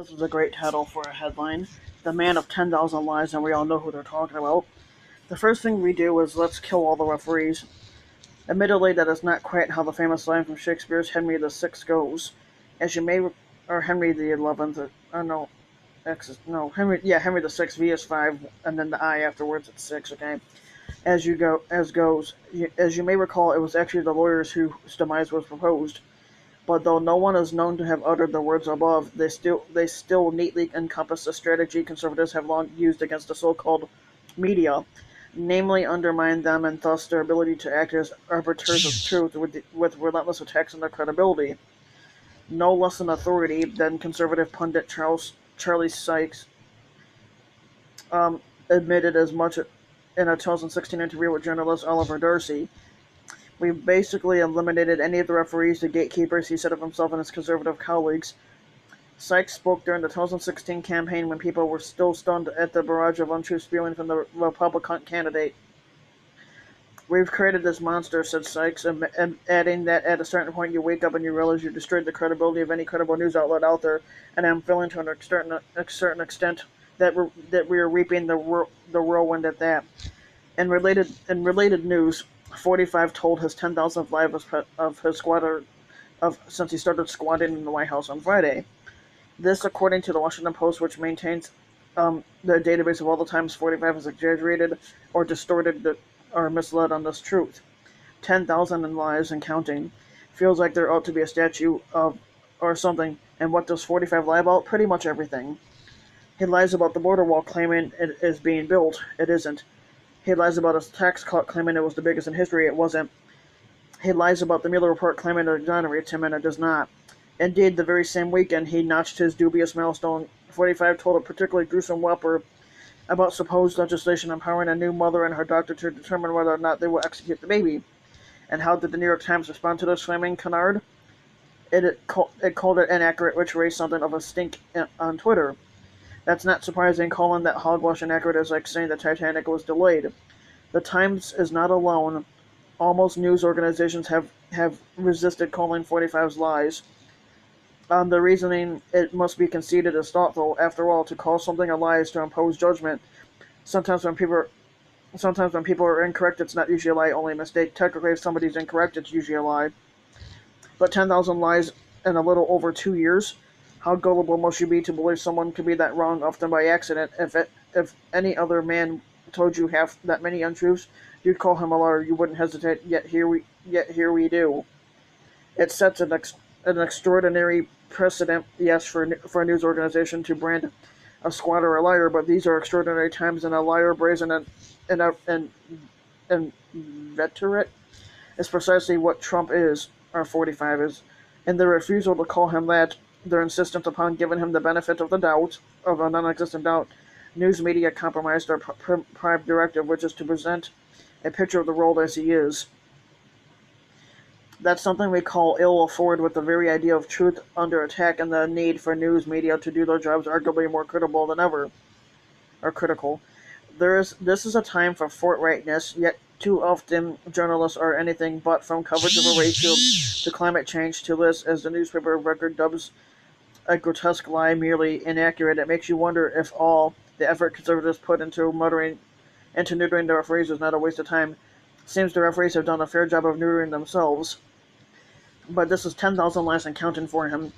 This is a great title for a headline. The Man of 10,000 Lies, and we all know who they're talking about. The first thing we do is let's kill all the referees. Admittedly, that is not quite how the famous line from Shakespeare's Henry the Sixth goes. As you may, or Henry the 11th, or no, Henry the Sixth, V is 5, and then the I afterwards, it's 6, okay? As you may recall, it was actually the lawyers whose demise was proposed. But though no one is known to have uttered the words above, they still neatly encompass the strategy conservatives have long used against the so-called media, namely undermine them and thus their ability to act as arbiters of truth with relentless attacks on their credibility. No less an authority than conservative pundit Charlie Sykes admitted as much in a 2016 interview with journalist Oliver Darcy. We basically eliminated any of the referees, the gatekeepers, he said of himself and his conservative colleagues. Sykes spoke during the 2016 campaign when people were still stunned at the barrage of untruth spewing from the Republican candidate. We've created this monster, said Sykes, adding that at a certain point you wake up and you realize you destroyed the credibility of any credible news outlet out there, and I'm feeling to a certain extent that we are reaping the whirlwind at that. In related news, 45 told his 10,000th lie of his squatter of since he started squatting in the White House on Friday. This, according to the Washington Post, which maintains the database of all the times 45 has exaggerated or distorted or misled on this truth. 10,000 in lies and counting. Feels like there ought to be a statue of or something. And what does 45 lie about? Pretty much everything. He lies about the border wall, claiming it is being built. It isn't. He lies about his tax cut, claiming it was the biggest in history. It wasn't. He lies about the Mueller report, claiming it exonerates him, and it does not. Indeed, the very same weekend he notched his dubious milestone. 45 told a particularly gruesome whopper about supposed legislation empowering a new mother and her doctor to determine whether or not they will execute the baby. And how did the New York Times respond to this flaming canard? It called it inaccurate, which raised something of a stink on Twitter. That's not surprising. Calling that hogwash inaccurate is like saying the Titanic was delayed. The Times is not alone. Almost news organizations have resisted calling 45's lies. The reasoning, it must be conceded, is thoughtful. After all, to call something a lie is to impose judgment. Sometimes when people sometimes when people are incorrect, it's not usually a lie, only a mistake. Technically, if somebody's incorrect, it's usually a lie. But 10,000 lies in a little over 2 years. How gullible must you be to believe someone could be that wrong, often by accident? If any other man told you half that many untruths, you'd call him a liar. You wouldn't hesitate. Yet here we do. It sets an extraordinary precedent, yes, for a news organization to brand a squatter a liar, but these are extraordinary times, and a liar, brazen, and veteran is precisely what Trump is, or 45 is. And their refusal to call him that, their insistence upon giving him the benefit of the doubt, of a non-existent doubt, news media compromised their prime directive, which is to present a picture of the world as he is. That's something we call ill afford with the very idea of truth under attack and the need for news media to do their jobs arguably more critical than ever, or critical. This is a time for forthrightness, yet too often journalists are anything but, from coverage of a race to climate change to this, as the newspaper of record dubs a grotesque lie merely inaccurate. It makes you wonder if all the effort conservatives put into neutering the referees was not a waste of time. Seems the referees have done a fair job of neutering themselves. But this is 10,000 lies and counting for him.